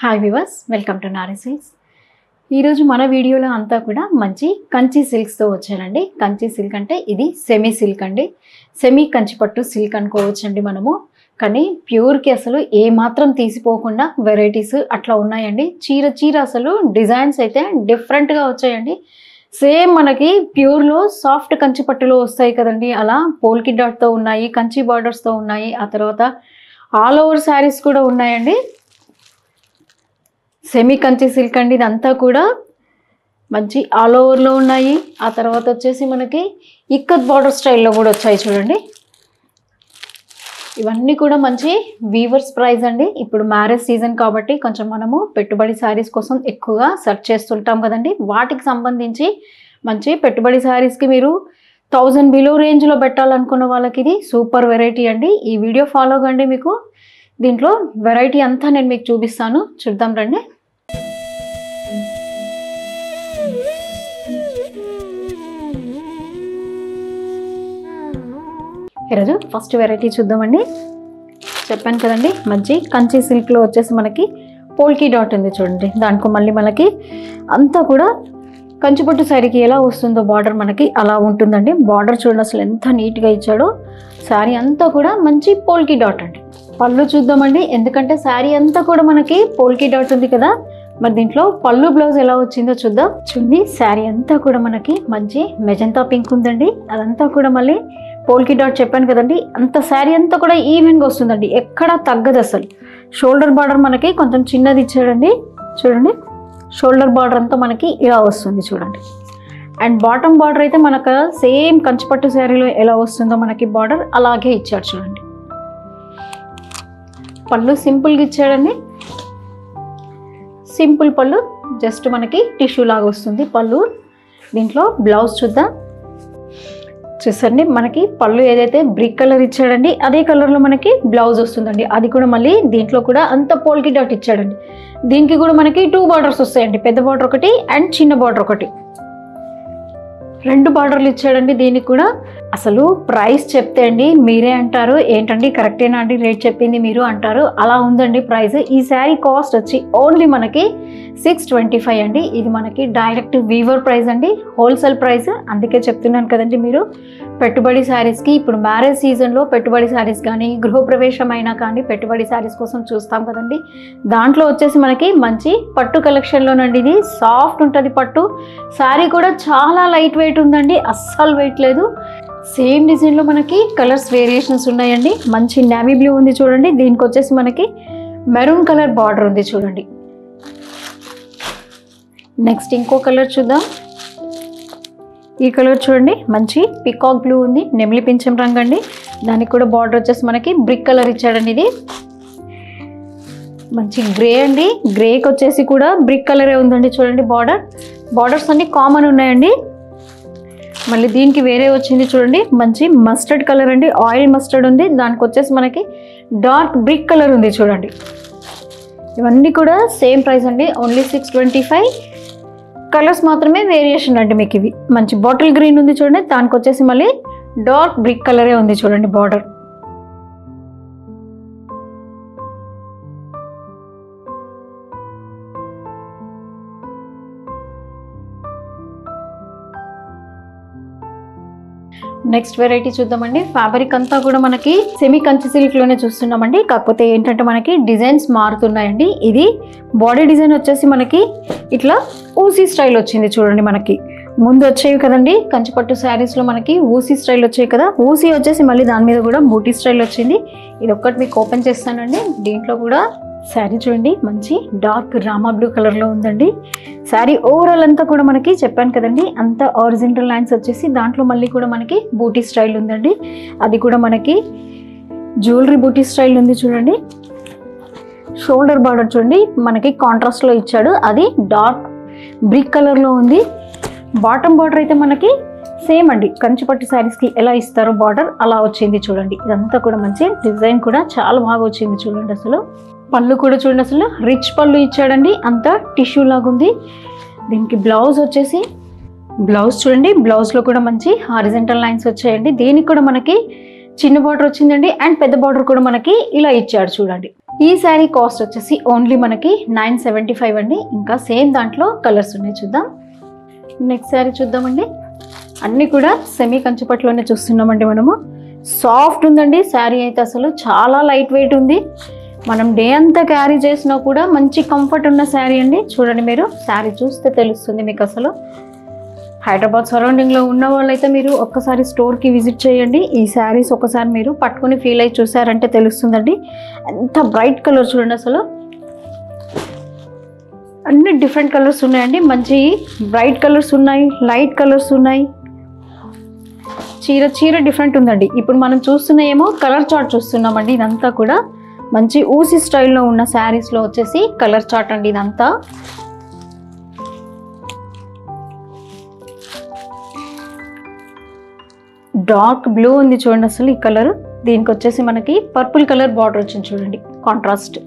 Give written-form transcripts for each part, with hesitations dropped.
Hi viewers, welcome to Nari silks. ఈరోజు మన వీడియోలో అంతా కూడా మంచి కంచి సిల్క్స్తో వచ్చానండి. కంచి సిల్క్ అంటే ఇది సెమీ సిల్క్ అండి. సెమీ కంచి పట్టు సిల్క్ అనుకోవచ్చండి మనము. కానీ ప్యూర్కి అసలు ఏమాత్రం తీసిపోకుండా వెరైటీస్ అట్లా ఉన్నాయండి. చీర అసలు డిజైన్స్ అయితే డిఫరెంట్గా వచ్చాయండి. సేమ్ మనకి ప్యూర్లో సాఫ్ట్ కంచి పట్టులో వస్తాయి కదండి, అలా పోల్కి డాట్తో ఉన్నాయి, కంచి బార్డర్స్తో ఉన్నాయి. ఆ తర్వాత ఆల్ ఓవర్ శారీస్ కూడా ఉన్నాయండి. సెమీ కంచి సిల్క్ అండి. ఇదంతా కూడా మంచి ఆల్ ఓవర్లో ఉన్నాయి. ఆ తర్వాత వచ్చేసి మనకి ఇక్కత్ బార్డర్ స్టైల్లో కూడా వచ్చాయి చూడండి. ఇవన్నీ కూడా మంచి వీవర్స్ ప్రైస్ అండి. ఇప్పుడు మ్యారేజ్ సీజన్ కాబట్టి కొంచెం మనము పెట్టుబడి శారీస్ కోసం ఎక్కువగా సెర్చ్ చేస్తుంటాం కదండి. వాటికి సంబంధించి మంచి పెట్టుబడి శారీస్కి మీరు 1000 బిలో రేంజ్లో పెట్టాలనుకున్న వాళ్ళకి ఇది సూపర్ వెరైటీ అండి. ఈ వీడియో ఫాలో కండి. మీకు దీంట్లో వెరైటీ అంతా నేను మీకు చూపిస్తాను, చూద్దాం రండి. ఈరోజు ఫస్ట్ వెరైటీ చూద్దామండి. చెప్పాను కదండి, మంచి కంచి సిల్క్లో వచ్చేసి మనకి పోల్కి డాట్ ఉంది చూడండి. దానికో మళ్ళీ మనకి అంతా కూడా కంచిపట్టు శారీకి ఎలా వస్తుందో బార్డర్ మనకి అలా ఉంటుందండి. బార్డర్ చూడండి అసలు ఎంత నీట్గా ఇచ్చాడో. శారీ అంతా కూడా మంచి పోల్కి డాట్ అండి. పళ్ళు చూద్దామండి, ఎందుకంటే శారీ అంతా కూడా మనకి పోల్కి డాట్ ఉంది కదా. మరి దీంట్లో పళ్ళు బ్లౌజ్ ఎలా వచ్చిందో చూద్దాం. చూడండి, శారీ అంతా కూడా మనకి మంచి మెజంతా పింక్ ఉందండి. అదంతా కూడా మళ్ళీ పోల్కి డాట్ చెప్పాను కదండి. అంత శారీ అంతా కూడా ఈవెన్గా వస్తుందండి, ఎక్కడా తగ్గదు అసలు. షోల్డర్ బార్డర్ మనకి కొంచెం చిన్నది ఇచ్చాడండి. చూడండి, షోల్డర్ బార్డర్ అంతా మనకి ఇలా వస్తుంది చూడండి. అండ్ బాటమ్ బార్డర్ అయితే మనకు సేమ్ కంచిపట్టు శారీలో ఎలా వస్తుందో మనకి బార్డర్ అలాగే ఇచ్చాడు చూడండి. పళ్ళు సింపుల్గా ఇచ్చాడండి. సింపుల్ పళ్ళు, జస్ట్ మనకి టిష్యూ లాగా వస్తుంది పళ్ళు. దీంట్లో బ్లౌజ్ చూద్దాం. చూసండి, మనకి పళ్ళు ఏదైతే బ్రిక్ కలర్ ఇచ్చాడండి అదే కలర్లో మనకి బ్లౌజ్ వస్తుందండి. అది కూడా మళ్ళీ దీంట్లో కూడా అంత పోల్కి డాట్ ఇచ్చాడండి. దీనికి కూడా మనకి 2 బార్డర్స్ వస్తాయండి, పెద్ద బార్డర్ ఒకటి అండ్ చిన్న బార్డర్ ఒకటి, 2 బార్డర్లు ఇచ్చాడండి. దీనికి కూడా అసలు ప్రైస్ చెప్తే అండి మీరే అంటారు, ఏంటండి కరెక్టేనా అండి రేట్ చెప్పింది మీరు అంటారు, అలా ఉందండి ప్రైస్. ఈ శారీ కాస్ట్ వచ్చి ఓన్లీ మనకి 625 అండి. ఇది మనకి డైరెక్ట్ వీవర్ ప్రైస్ అండి, హోల్సేల్ ప్రైస్. అందుకే చెప్తున్నాను కదండి, మీరు పెట్టుబడి శారీస్కి ఇప్పుడు మ్యారేజ్ సీజన్లో పెట్టుబడి శారీస్ కానీ గృహప్రవేశం అయినా కానీ పెట్టుబడి శారీస్ కోసం చూస్తాం కదండి. దాంట్లో వచ్చేసి మనకి మంచి పట్టు కలెక్షన్లోనండి. ఇది సాఫ్ట్ ఉంటుంది పట్టు. శారీ కూడా చాలా లైట్ వెయిట్ ఉందండి, అస్సలు వెయిట్ లేదు. సేమ్ డిజైన్లో మనకి కలర్స్ వేరియేషన్స్ ఉన్నాయండి. మంచి నేవీ బ్లూ ఉంది చూడండి. దీనికి వచ్చేసి మనకి మెరూన్ కలర్ బార్డర్ ఉంది చూడండి. నెక్స్ట్ ఇంకో కలర్ చూద్దాం. ఈ కలర్ చూడండి, మంచి పికాక్ బ్లూ ఉంది, నెమిలి పింఛం రంగు అండి. దానికి కూడా బార్డర్ వచ్చేసి మనకి బ్రిక్ కలర్ ఇచ్చాడండి. ఇది మంచి గ్రే అండి. గ్రేకి వచ్చేసి కూడా బ్రిక్ కలరే ఉందండి చూడండి. బార్డర్స్ అన్ని కామన్ ఉన్నాయండి. మళ్ళీ దీనికి వేరే వచ్చింది చూడండి, మంచి మస్టర్డ్ కలర్ అండి, ఆయిల్ మస్టర్డ్ ఉంది. దానికి వచ్చేసి మనకి డార్క్ బ్రిక్ కలర్ ఉంది చూడండి. ఇవన్నీ కూడా సేమ్ ప్రైస్ అండి, ఓన్లీ 625. కలర్స్ మాత్రమే వేరియేషన్ అండి మీకు. ఇవి మంచి బాటిల్ గ్రీన్ ఉంది చూడండి, దానికి వచ్చేసి మళ్ళీ డార్క్ బ్రిక్ కలరే ఉంది చూడండి బార్డర్. నెక్స్ట్ వెరైటీ చూద్దామండి. ఫ్యాబ్రిక్ అంతా కూడా మనకి సెమీ కంచి సిల్క్ లోనే చూస్తున్నామండి. కాకపోతే ఏంటంటే మనకి డిజైన్స్ మారుతున్నాయండి. ఇది బాడీ డిజైన్ వచ్చేసి మనకి ఇట్లా ఊసీ స్టైల్ వచ్చింది చూడండి. మనకి ముందు వచ్చేవి కదండి కంచిపట్టు శారీస్లో మనకి ఊసీ స్టైల్ వచ్చాయి కదా. ఊసీ వచ్చేసి మళ్ళీ దాని మీద కూడా బూటీ స్టైల్ వచ్చింది. ఇది ఒక్కటి మీకు ఓపెన్ చేస్తానండి. దీంట్లో కూడా శారీ చూడండి, మంచి డార్క్ రామా బ్లూ కలర్లో ఉందండి. శారీ ఓవరాల్ అంతా కూడా మనకి చెప్పాను కదండి, అంతా ఆరిజినల్ లైన్స్ వచ్చేసి దాంట్లో మళ్ళీ కూడా మనకి బూటీ స్టైల్ ఉందండి. అది కూడా మనకి జ్యువెలరీ బూటీ స్టైల్ ఉంది చూడండి. షోల్డర్ బార్డర్ చూడండి మనకి కాంట్రాస్ట్లో ఇచ్చాడు, అది డార్క్ బ్రిక్ కలర్లో ఉంది. బాటమ్ బార్డర్ అయితే మనకి సేమ్ అండి, కంచిపట్టు శారీస్కి ఎలా ఇస్తారో బార్డర్ అలా వచ్చింది చూడండి. ఇదంతా కూడా మంచి డిజైన్ కూడా చాలా బాగా వచ్చింది చూడండి. అసలు పళ్ళు కూడా చూడండి, అసలు రిచ్ పళ్ళు ఇచ్చాడండి, అంతా టిష్యూ లాగా ఉంది. దీనికి బ్లౌజ్ వచ్చేసి బ్లౌజ్ చూడండి, బ్లౌజ్లో కూడా మంచి హారిజంటల్ లైన్స్ వచ్చాయండి. దీనికి కూడా మనకి చిన్న బార్డర్ వచ్చిందండి అండ్ పెద్ద బార్డర్ కూడా మనకి ఇలా ఇచ్చాడు చూడండి. ఈ శారీ కాస్ట్ వచ్చేసి ఓన్లీ మనకి 975 అండి. ఇంకా సేమ్ దాంట్లో కలర్స్ ఉన్నాయి, చూద్దాం. నెక్స్ట్ శారీ చూద్దామండి. అన్నీ కూడా సెమీ కంచిపట్టులోనే చూస్తున్నామండి మనము. సాఫ్ట్ ఉందండి శారీ అయితే, అసలు చాలా లైట్ వెయిట్ ఉంది. మనం డే అంతా క్యారీ చేసినా కూడా మంచి కంఫర్ట్ ఉన్న శారీ అండి. చూడండి, మీరు శారీ చూస్తే తెలుస్తుంది మీకు. అసలు హైదరాబాద్ సరౌండింగ్లో ఉన్న వాళ్ళైతే మీరు ఒక్కసారి స్టోర్కి విజిట్ చేయండి. ఈ శారీస్ ఒకసారి మీరు పట్టుకొని ఫీల్ అయ్యి చూసారంటే తెలుస్తుందండి. ఎంత బ్రైట్ కలర్ చూడండి, అసలు అన్ని డిఫరెంట్ కలర్స్ ఉన్నాయండి. మంచి బ్రైట్ కలర్స్ ఉన్నాయి, లైట్ కలర్స్ ఉన్నాయి. చీర డిఫరెంట్ ఉందండి. ఇప్పుడు మనం చూస్తున్న ఏమో కలర్ చార్ట్ చూస్తున్నామండి. ఇదంతా కూడా మంచి ఊసి స్టైల్లో ఉన్న శారీస్లో వచ్చేసి కలర్ చార్ట్ అండి ఇదంతా. డార్క్ బ్లూ ఉంది చూడండి అసలు ఈ కలర్. దీనికి వచ్చేసి మనకి పర్పుల్ కలర్ బార్డర్ వచ్చింది చూడండి, కాంట్రాస్ట్.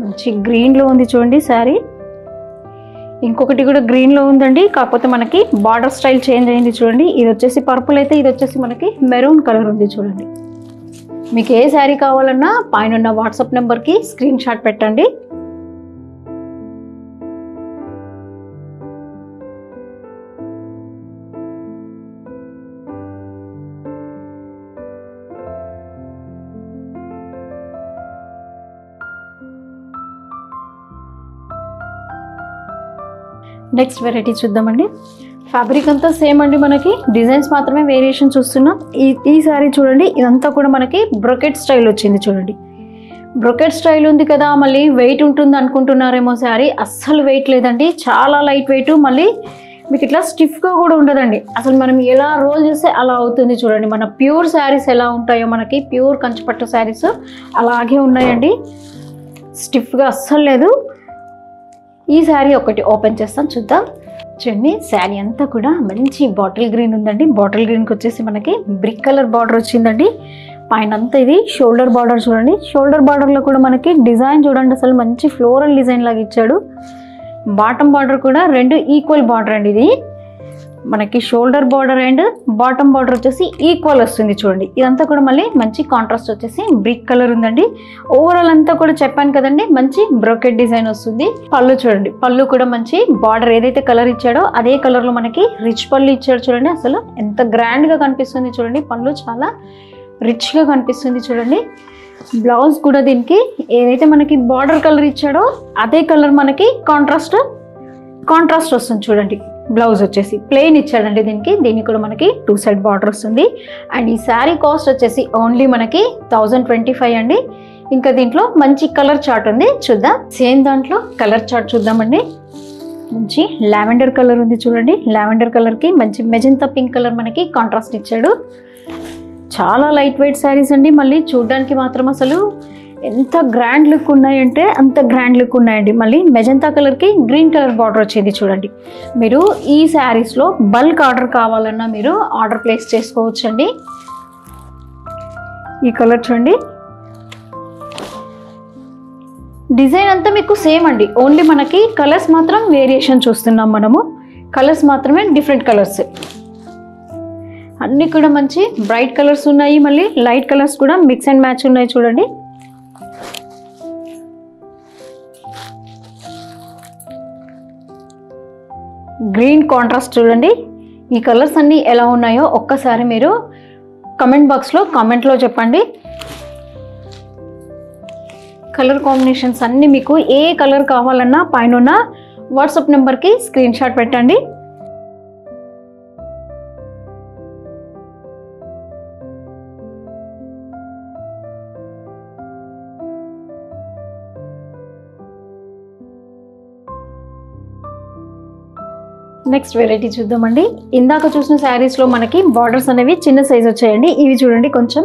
మంచి గ్రీన్లో ఉంది చూడండి శారీ. ఇంకొకటి కూడా గ్రీన్లో ఉందండి, కాకపోతే మనకి బార్డర్ స్టైల్ చేంజ్ అయింది చూడండి. ఇది వచ్చేసి పర్పుల్ అయితే ఇది వచ్చేసి మనకి మెరూన్ కలర్ ఉంది చూడండి. మీకు ఏ శారీ కావాలన్నా పైన ఉన్న వాట్సాప్ నెంబర్కి స్క్రీన్ షాట్ పెట్టండి. నెక్స్ట్ వెరైటీ చూద్దామండి. ఫ్యాబ్రిక్ అంతా సేమ్ అండి, మనకి డిజైన్స్ మాత్రమే వేరియేషన్ చూస్తున్నాం. ఈ శారీ చూడండి, ఇదంతా కూడా మనకి బ్రొకెట్ స్టైల్ వచ్చింది చూడండి. బ్రొకెట్ స్టైల్ ఉంది కదా, మళ్ళీ వెయిట్ ఉంటుంది అనుకుంటున్నారేమో. శారీ అస్సలు వెయిట్ లేదండి, చాలా లైట్ వెయిట్. మళ్ళీ మీకు ఇట్లా స్టిఫ్గా కూడా ఉండదండి. అసలు మనం ఎలా రోల్ చేస్తే అలా అవుతుంది చూడండి. మన ప్యూర్ శారీస్ ఎలా ఉంటాయో, మనకి ప్యూర్ కంచిపట్టు శారీస్ అలాగే ఉన్నాయండి. స్టిఫ్గా అస్సలు లేదు. ఈ శారీ ఒకటి ఓపెన్ చేస్తాం, చూద్దాం. చూడండి, శారీ అంతా కూడా మంచి బాటిల్ గ్రీన్ ఉందండి. బాటిల్ గ్రీన్కి వచ్చేసి మనకి బ్రిక్ కలర్ బార్డర్ వచ్చిందండి. పైన అంతా ఇది షోల్డర్ బార్డర్ చూడండి. షోల్డర్ బార్డర్లో కూడా మనకి డిజైన్ చూడండి, అసలు మంచి ఫ్లోరల్ డిజైన్ లాగా ఇచ్చాడు. బాటమ్ బార్డర్ కూడా రెండు ఈక్వల్ బార్డర్ అండి. ఇది మనకి shoulder border and bottom border వచ్చేసి ఈక్వల్ వస్తుంది చూడండి. ఇదంతా కూడా మళ్ళీ మంచి కాంట్రాస్ట్ వచ్చేసి బ్రిక్ కలర్ ఉందండి. ఓవరాల్ అంతా కూడా చెప్పాను కదండి, మంచి బ్రోకెట్ డిజైన్ వస్తుంది. పళ్ళు చూడండి, పళ్ళు కూడా మంచి బార్డర్ ఏదైతే కలర్ ఇచ్చాడో అదే కలర్లో మనకి రిచ్ పళ్ళు ఇచ్చాడు చూడండి. అసలు ఎంత గ్రాండ్గా కనిపిస్తుంది చూడండి. పళ్ళు చాలా రిచ్గా కనిపిస్తుంది చూడండి. బ్లౌజ్ కూడా దీనికి ఏదైతే మనకి బార్డర్ కలర్ ఇచ్చాడో అదే కలర్ మనకి కాంట్రాస్ట్ వస్తుంది చూడండి. బ్లౌజ్ వచ్చేసి ప్లెయిన్ ఇచ్చాడండి దీనికి కూడా మనకి 2 సైడ్ బార్డర్ వస్తుంది. అండ్ ఈ శారీ కాస్ట్ వచ్చేసి ఓన్లీ మనకి 1025 అండి. ఇంకా దీంట్లో మంచి కలర్ చార్ట్ ఉంది, చూద్దాం. సేమ్ దాంట్లో కలర్ చార్ట్ చూద్దామండి. మంచి లావెండర్ కలర్ ఉంది చూడండి. లావెండర్ కలర్కి మంచి మెజెంతా పింక్ కలర్ మనకి కాంట్రాస్ట్ ఇచ్చాడు. చాలా లైట్ వెయిట్ శారీస్ అండి. మళ్ళీ చూడడానికి మాత్రం అసలు ఎంత గ్రాండ్ లుక్ ఉన్నాయంటే అంత గ్రాండ్ లుక్ ఉన్నాయండి. మళ్ళీ మెజంతా కలర్కి గ్రీన్ కలర్ బార్డర్ వచ్చింది చూడండి. మీరు ఈ శారీస్లో బల్క్ ఆర్డర్ కావాలన్నా మీరు ఆర్డర్ ప్లేస్ చేసుకోవచ్చండి. ఈ కలర్ చూడండి. డిజైన్ అంతా మీకు సేమ్ అండి, ఓన్లీ మనకి కలర్స్ మాత్రం వేరియేషన్ చూస్తున్నాం మనము. కలర్స్ మాత్రమే డిఫరెంట్ కలర్స్. అన్నీ కూడా మంచి బ్రైట్ కలర్స్ ఉన్నాయి, మళ్ళీ లైట్ కలర్స్ కూడా మిక్స్ అండ్ మ్యాచ్ ఉన్నాయి చూడండి. గ్రీన్ కాంట్రాస్ట్ చూడండి. ఈ కలర్స్ అన్నీ ఎలా ఉన్నాయో ఒక్కసారి మీరు కమెంట్ బాక్స్లో కామెంట్లో చెప్పండి. కలర్ కాంబినేషన్స్ అన్నీ మీకు ఏ కలర్ కావాలన్నా పైన వాట్సాప్ నెంబర్కి స్క్రీన్ షాట్ పెట్టండి. నెక్స్ట్ వెరైటీ చూద్దామండి. ఇందాక చూసిన శారీస్లో మనకి బార్డర్స్ అనేవి చిన్న సైజ్ వచ్చాయండి. ఇవి చూడండి కొంచెం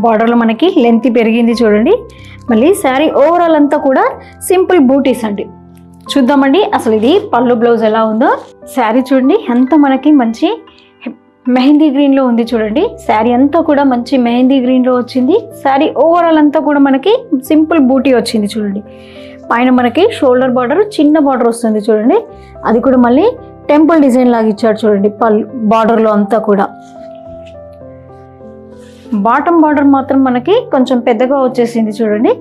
బార్డర్లో మనకి లెంత్ పెరిగింది చూడండి. మళ్ళీ శారీ ఓవరాల్ అంతా కూడా సింపుల్ బూటీస్ అండి. చూద్దామండి అసలు ఇది పళ్ళు బ్లౌజ్ ఎలా ఉందో. శారీ చూడండి అంతా మనకి మంచి మెహందీ గ్రీన్లో ఉంది చూడండి. శారీ అంతా కూడా మంచి మెహందీ గ్రీన్లో వచ్చింది. శారీ ఓవరాల్ అంతా కూడా మనకి సింపుల్ బూటీ వచ్చింది చూడండి. పైన మనకి షోల్డర్ బార్డర్ చిన్న బార్డర్ వస్తుంది చూడండి. అది కూడా మళ్ళీ టెంపుల్ డిజైన్ లాగా ఇచ్చాడు చూడండి బార్డర్లో అంతా కూడా. బాటమ్ బార్డర్ మాత్రం మనకి కొంచెం పెద్దగా వచ్చేసింది చూడండి.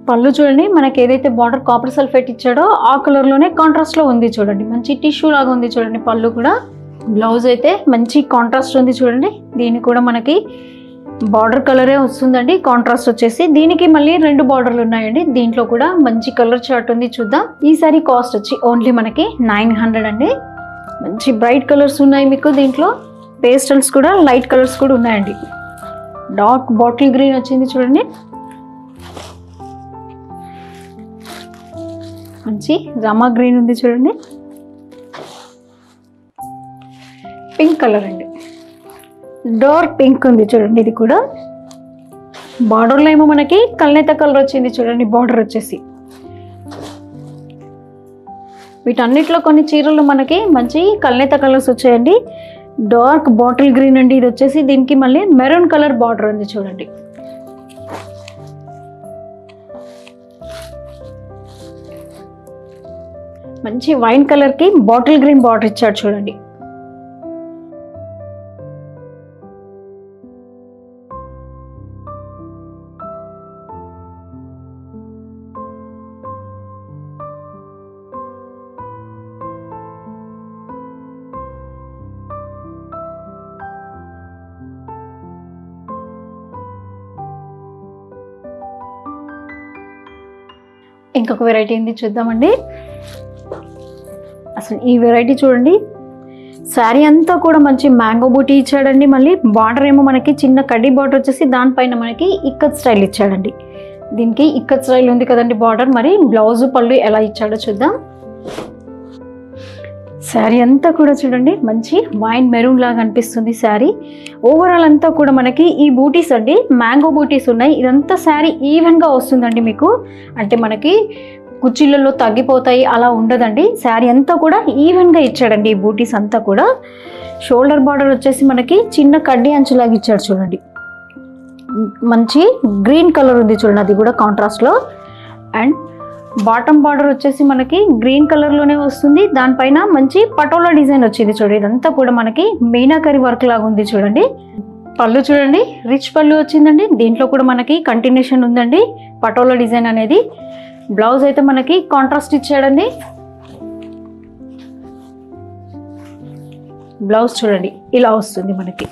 పళ్ళు చూడండి, మనకి ఏదైతే బార్డర్ కాపర్ సల్ఫేట్ ఇచ్చాడో ఆ కలర్లోనే కాంట్రాస్ట్లో ఉంది చూడండి. మంచి టిష్యూ లాగా ఉంది చూడండి పళ్ళు కూడా. బ్లౌజ్ అయితే మంచి కాంట్రాస్ట్ ఉంది చూడండి. దీనికి కూడా మనకి బార్డర్ కలరే వస్తుందండి. కాంట్రాస్ట్ వచ్చేసి దీనికి మళ్ళీ 2 బార్డర్లు ఉన్నాయండి. దీంట్లో కూడా మంచి కలర్ చార్ట్ ఉంది, చూద్దాం. ఈ సారీ కాస్ట్ వచ్చి ఓన్లీ మనకి 900 అండి. మంచి బ్రైట్ కలర్స్ ఉన్నాయి మీకు దీంట్లో. పేస్టల్స్ కూడా, లైట్ కలర్స్ కూడా ఉన్నాయండి. డార్క్ బాటిల్ గ్రీన్ వచ్చింది చూడండి. మంచి రామా గ్రీన్ ఉంది చూడండి. పింక్ కలర్ అండి, డార్క్ పింక్ ఉంది చూడండి. ఇది కూడా బార్డర్లో ఏమో మనకి కల్నేత కలర్ వచ్చింది చూడండి. బార్డర్ వచ్చేసి వీటన్నిటిలో కొన్ని చీరలు మనకి మంచి కల్నేత కలర్స్ వచ్చాయండి. డార్క్ బాటిల్ గ్రీన్ అండి ఇది వచ్చేసి. దీనికి మళ్ళీ మెరూన్ కలర్ బార్డర్ ఉంది చూడండి. మంచి వైన్ కలర్ కి బాటిల్ గ్రీన్ బార్డర్ ఇచ్చాడు చూడండి. ఇంకొక వెరైటీ ఉంది, చూద్దామండి. అసలు ఈ వెరైటీ చూడండి. శారీ అంతా కూడా మంచి మ్యాంగో బూటీ ఇచ్చాడండి. మళ్ళీ బార్డర్ ఏమో మనకి చిన్న కడ్డీ బార్డర్ వచ్చేసి దానిపైన మనకి ఇక్కత్ స్టైల్ ఇచ్చాడండి. దీనికి ఇక్కత్ స్టైల్ ఉంది కదండి బార్డర్. మరి బ్లౌజ్ పళ్ళు ఎలా ఇచ్చాడో చూద్దాం. శారీ అంతా కూడా చూడండి మంచి వైన్ మెరూన్ లాగా అనిపిస్తుంది శారీ. ఓవరాల్ అంతా కూడా మనకి ఈ బూటీస్ అండి, మ్యాంగో బూటీస్ ఉన్నాయి. ఇదంతా శారీ ఈవెన్గా వస్తుందండి మీకు. అంటే మనకి కుర్చీలలో తగ్గిపోతాయి అలా ఉండదండి. శారీ అంతా కూడా ఈవెన్గా ఇచ్చాడండి ఈ బూటీస్ అంతా కూడా. షోల్డర్ బార్డర్ వచ్చేసి మనకి చిన్న కడ్డీ అంచులాగా ఇచ్చాడు చూడండి. మంచి గ్రీన్ కలర్ ఉంది చూడండి, అది కూడా కాంట్రాస్ట్లో. అండ్ బాటమ్ బార్డర్ వచ్చేసి మనకి గ్రీన్ కలర్లోనే వస్తుంది. దానిపైన మంచి పటోలా డిజైన్ వచ్చింది చూడండి. ఇదంతా కూడా మనకి మీనాకరి వర్క్ లాగా ఉంది చూడండి. పళ్ళు చూడండి, రిచ్ పళ్ళు వచ్చిందండి. దీంట్లో కూడా మనకి కంటిన్యూషన్ ఉందండి పటోలా డిజైన్ అనేది. బ్లౌజ్ అయితే మనకి కాంట్రాస్ట్ ఇచ్చాడండి. బ్లౌజ్ చూడండి ఇలా వస్తుంది మనకి.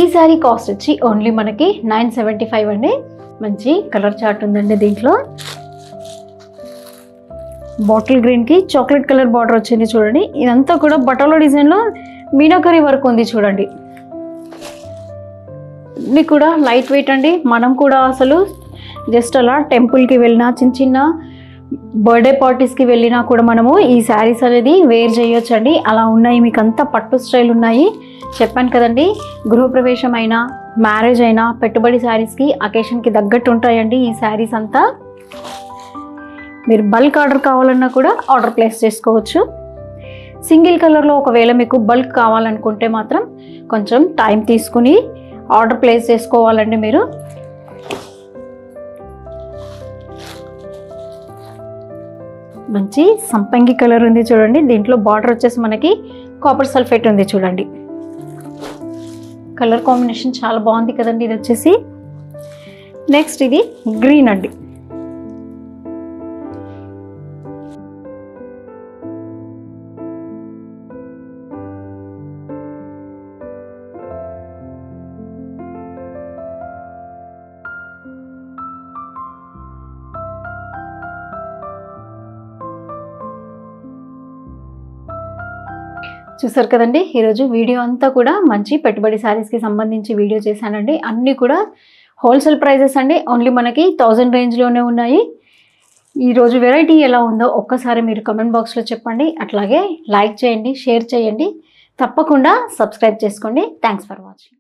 ఈ సారీ కాస్ట్ వచ్చి ఓన్లీ మనకి 975 అండి. మంచి కలర్ చార్ట్ ఉందండి దీంట్లో. బాటిల్ గ్రీన్ కి చాక్లెట్ కలర్ బార్డర్ వచ్చింది చూడండి. ఇదంతా కూడా బటోలా డిజైన్ లో మీనాకరి వర్క్ ఉంది చూడండి. ఇది కూడా లైట్ వెయిట్ అండి. మనం కూడా అసలు జస్ట్ అలా టెంపుల్కి వెళ్ళినా, చిన్న చిన్న బర్త్డే పార్టీస్కి వెళ్ళినా కూడా మనము ఈ శారీస్ అనేది వేర్ చేయొచ్చండి. అలా ఉన్నాయి, మీకు అంతా పట్టు స్టైల్ ఉన్నాయి. చెప్పాను కదండి, గృహప్రవేశం అయినా, మ్యారేజ్ అయినా, పెట్టుబడి శారీస్కి అకేషన్కి తగ్గట్టు ఉంటాయండి ఈ శారీస్ అంతా. మీరు బల్క్ ఆర్డర్ కావాలన్నా కూడా ఆర్డర్ ప్లేస్ చేసుకోవచ్చు. సింగిల్ కలర్లో ఒకవేళ మీకు బల్క్ కావాలనుకుంటే మాత్రం కొంచెం టైం తీసుకుని ఆర్డర్ ప్లేస్ చేసుకోవాలండి మీరు. మంచి సంపంగి కలర్ ఉంది చూడండి. దీంట్లో బార్డర్ వచ్చేసి మనకి కాపర్ సల్ఫేట్ ఉంది చూడండి. కలర్ కాంబినేషన్ చాలా బాగుంది కదండి ఇది వచ్చేసి. నెక్స్ట్ ఇది గ్రీన్ అండి. చూసారు కదండి, ఈరోజు వీడియో అంతా కూడా మంచి పెట్టుబడి శారీస్కి సంబంధించి వీడియో చేశానండి. అన్నీ కూడా హోల్సేల్ ప్రైజెస్ అండి. ఓన్లీ మనకి 1000 రేంజ్లోనే ఉన్నాయి. ఈరోజు వెరైటీ ఎలా ఉందో ఒక్కసారి మీరు కమెంట్ బాక్స్లో చెప్పండి. అట్లాగే లైక్ చేయండి, షేర్ చేయండి, తప్పకుండా సబ్స్క్రైబ్ చేసుకోండి. Thanks for watching.